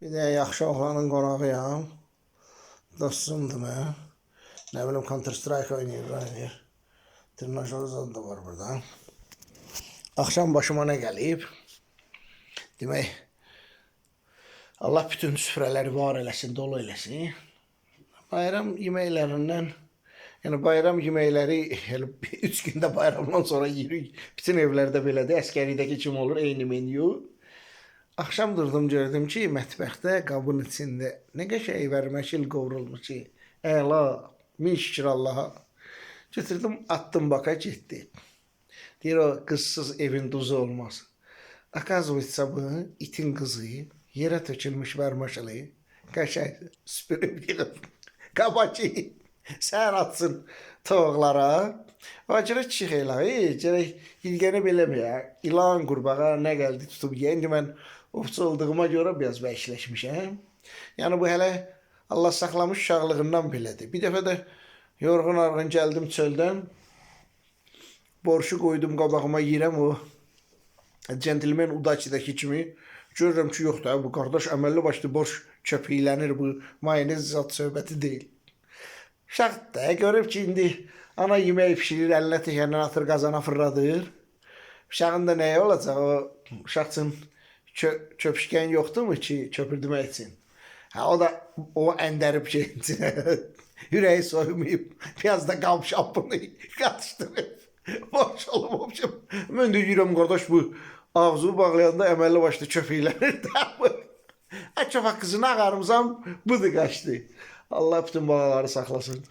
Bir de yaxşı oğlanın qonağıyam. Dostumdur mən. Nə bilim Counter Strike oynayır. Trenajör zadı da var burada. Axşam başıma nə gəlib? Demək, Allah bütün süfrələri var eləsin, dolu eləsin. Bayram yeməklərindən, yəni bayram yeməkləri 3 gündə bayramdan sonra yeyirik. Bütün evlərdə belədir. Əskəridəki kimi olur, eyni menyu. Axşam durdum, gördüm ki, mətbəxdə qabın içində nə qəşəng vərməşil qovrulmuş. Əla, min şükür Allaha. Götürdüm, attım baka, getdi. Deyir o qızsız evin duzu olmaz. Akazvıysa bu itin qızı yerə tökülmüş vərməşili qəşəng süpürüb yığıb. Qabacı sən atsın toğlara. Vacirə çıxıq elə, gərək ilgəni beləməyə. İlan qurbağa nə gəldi tutub yeyən. Mən ovçu olduğuma görə biraz vəhşiləşmişəm. Yəni bu hələ Allah saxlamış uşaqlığından belədir. Bir dəfə də yorğun arğın gəldim çöldən. Borşu qoydum qabağıma, yeyirəm o centilmen Udakidəki kimi. Görürəm ki, yoxdur, bu qardaş əməlli başlı borş köpüklənir, bu mayonez zat söhbəti deyil. Uşaq da görüb ki, indi ana yemək pişirir, əlinə təkəndən atır, qazana fırladır. Uşağın da nəyə olacaq? O uşaq üçün köpüşkən yoxdurmu ki, köpürdümək üçün? O da o əndərib ki, ürəyi soymayıb, biraz da qab şapını qatışdırıb. Boş olub, mən də yürəm, qardaş, bu ağzını bağlayanda əməlli başlı köpüklənir. Köpək qızını ağarımsam, budur qaçdı. Allah bütün balaları saxlasın.